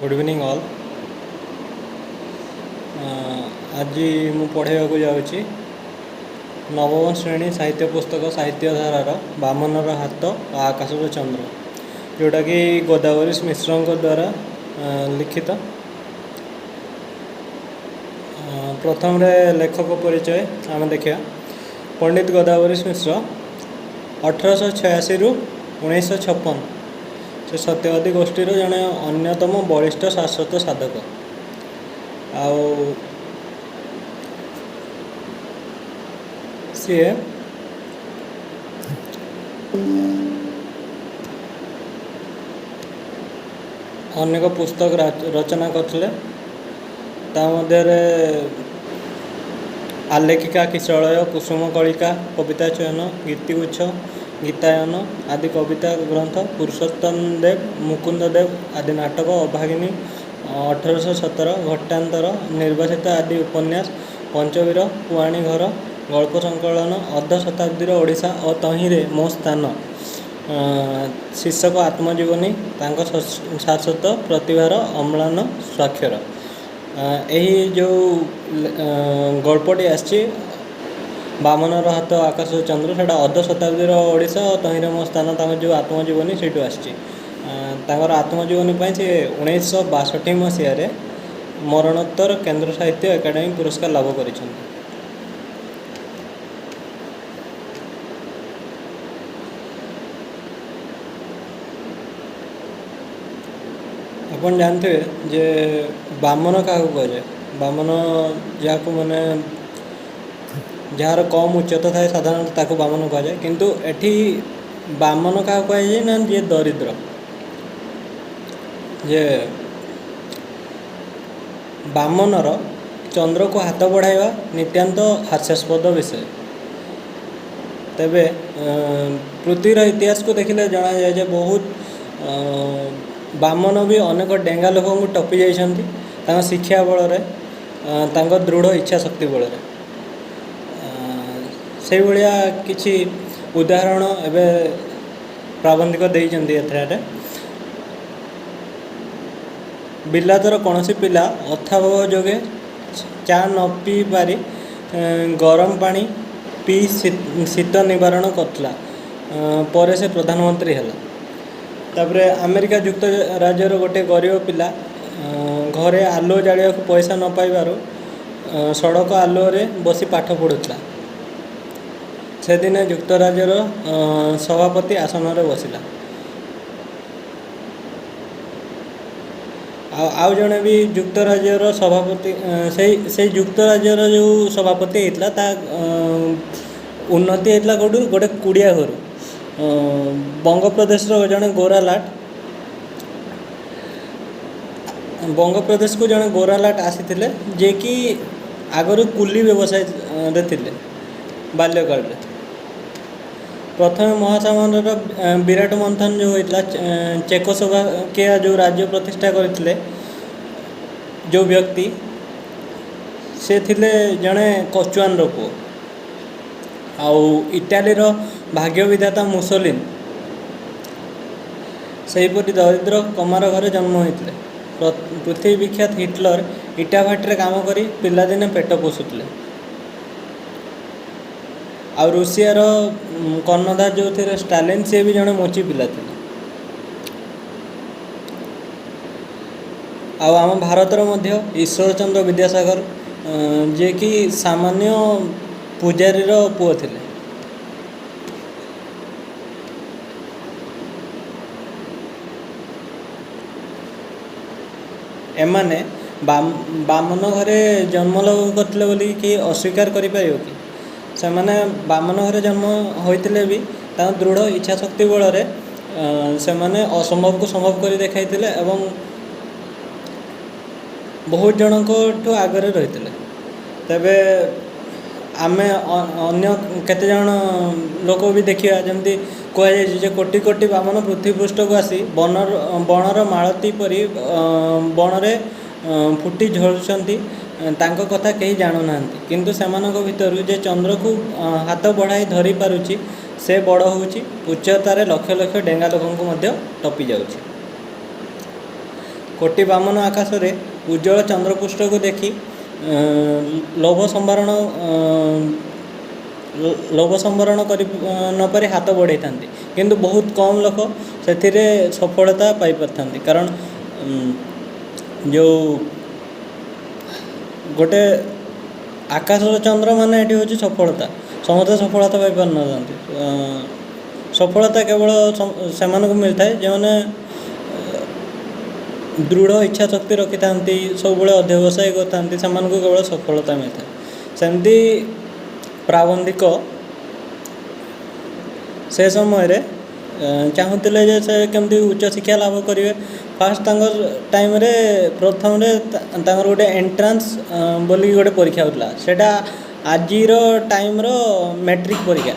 Good evening all. आज मु पढ़ाइक जाऊँगी नवम श्रेणी साहित्य पुस्तक साहित्यधारार बामनर हाथ आकाशर चंद्र, जोटा कि गोदावरी मिश्र द्वारा लिखित। प्रथम लेखक परिचय आम देखा। पंडित गोदावरी मिश्र 1886 रु 1956 से सत्यवादी गोष्ठीर जड़े अन्यतम बलिष्ठ शाश्वत साधक। सी अनेक पुस्तक रचना करते। आलेखिका किशलय, कुसुम कलिका, कविता चयन, गीतिगुच्छ, गीतायन आदि कविता ग्रंथ, पुरुषोत्तम देव, मुकुंद देव आदि नाटक, अभागिनी 1817, घट्टांतर, निर्वासित आदि उपन्यास, पंचवीर, पुआणी घर, गल्प संकलन, अर्ध शताब्दीर ओडिशा और तहिरे मो स्थान शीर्षक आत्मजीवनी, शाश्वत प्रतिभार अम्लान स्वाक्षर। यही जो गल्पटी आसी बामनर हाथ आकाश चंद्र, से अर्ध शताब्दीर ओडिशा और तहिरे मो स्थान जो आत्मजीवनी से आसर आत्मजीवनी से 1962 मसीह मरणोत्तर केंद्र साहित्य एकाडेमी पुरस्कार लाभ कर। अपन जानते जे बामन क्या कहुए। बामन जहाँ मैंने जार कम उच्चता थाए साधारणतः ताको बामन कहुए, किंतु एठी बामन क्या कहुए ना जे दरिद्र, जे बामनर चंद्र को हाथ बढ़ाइबा नित्यांत हास्यास्पद विषय। तेबे पृथ्वीर इतिहास को देखिले जना जाए जे बहुत बामन भी अनेक डेंगा लोक को टपी जाइछन्ति शिक्षा बल दृढ़ इच्छा शक्ति बल। से भाया किछि उदाहरण एबे प्राबंधिक देइछन्ति। एथरे बिलातर कौन पिला अथाभाव जोगे चा न पी पारी गरम पानी पी शीत निवारण करला पर से प्रधानमंत्री है। तापरे अमेरिका युक्तराज्यर गोटे गरीब पिला घरे आलुओ जालिया पैसा न पाइबारु सड़क आलुओरे बसी पाठ पढ़ुला। से दिन युक्तराज्यर सभापति आसन में बसिला। आउ जड़े भी युक्तराज्यर सभापति से युक्तराज्यर जो सभापति होता उन्नति होता कौटू गोटे कुड़िया घर बंग प्रदेश जड़े गोरालाट बंग प्रदेश को जड़े गोरालाट आसी जे कि आगर कुली व्यवसाय रे बाल्यकाल। प्रथम महासागर विराट मंथन जो होता चेकोस्लोवाकिया जो राज्य प्रतिष्ठा करते जो व्यक्ति से थिले जड़े कचुआन पुओ। आउ इटालीर भाग्य विधाता मुसोलिन सेहीपरि दरिद्र कमार घरे जन्म होते। पृथ्वी विख्यात हिटलर इटा भाटी काम करी पिलादिने पेट पोषुले। आ रूसियार कर्णधार जो थे स्टालिन से भी जड़े मोची पिला थे। आम भारतर मध्य ईश्वरचंद्र विद्यासागर जे कि सामान्य पूजारीर पुओ थे। एमाने बामन घरे जन्म लाभ करते बोली कि अस्वीकार करि परियो कि से माने बामन घरे जन्म होइतिले भी दृढ़ इच्छा शक्ति बल से माने असंभव को संभव कर देखाइतिले एवं बहुत जनक आगे रही। तेबे आमे अन्य केते जन लोक भी देखिया जमती कहुए कोटि कोटि बामन पृथ्वी पृष्ठ को आसी बनर मालती परी बनरे फुटी झलुचंती तांको कथा कहीं जानू ना, किंतु सेमानक भितर जे चंद्र को हाथ बढ़ाई धरी पारुची से बड़ होउची उच्चतार लक्ष लक्ष डेंगा लोक टपी जाउची। କୋଟି ବାମନ ଆକାଶରେ ଉଜ୍ଜଳ ଚନ୍ଦ୍ରପୃଷ୍ଠକୁ ଦେଖି ଲୋଭ ସମ୍ବରଣ କରି ନପାରି ହାତ ବଢ଼େଇଥାନ୍ତି, କିନ୍ତୁ ବହୁତ କମ୍ ଲୋକ ସେଥିରେ ସଫଳତା ପାଇପାରିଥାନ୍ତି। କାରଣ ଯେଉଁ ଗୋଟେ ଆକାଶର ଚନ୍ଦ୍ର ମାନେ ଏଠି ହେଉଛି ସଫଳତା। ସମସ୍ତେ ସଫଳତା ପାଇପାରିନଥାନ୍ତି। ସଫଳତା କେବଳ ସେମାନଙ୍କୁ ମିଳିଥାଏ ଯେଉଁମାନେ ଦୃଢ଼ ଇଚ୍ଛା ଶକ୍ତି ରଖିଥାନ୍ତି, ସବୁବେଳେ ଅଧ୍ୟବସାୟ କରିଥାନ୍ତି, ସେମାନଙ୍କୁ କେବଳ ସଫଳତା ମିଳିଥାଏ। ସେମିତି ପ୍ରାବନ୍ଧିକ ସେ ସମୟରେ ଚାହୁଁଥିଲେ ଯେ ସେ କେମିତି ଉଚ୍ଚଶିକ୍ଷା ଲାଭ କରିବେ। ଫାର୍ଷ୍ଟ ତାଙ୍କ ଟାଇମ୍ରେ ପ୍ରଥମରେ ତାଙ୍କର ଗୋଟେ ଏଣ୍ଟ୍ରାନ୍ସ ବୋଲିକି ଗୋଟେ ପରୀକ୍ଷା ହେଉଥିଲା। ସେଇଟା ଆଜିର ଟାଇମ୍ର ମ୍ୟାଟ୍ରିକ୍ ପରୀକ୍ଷା।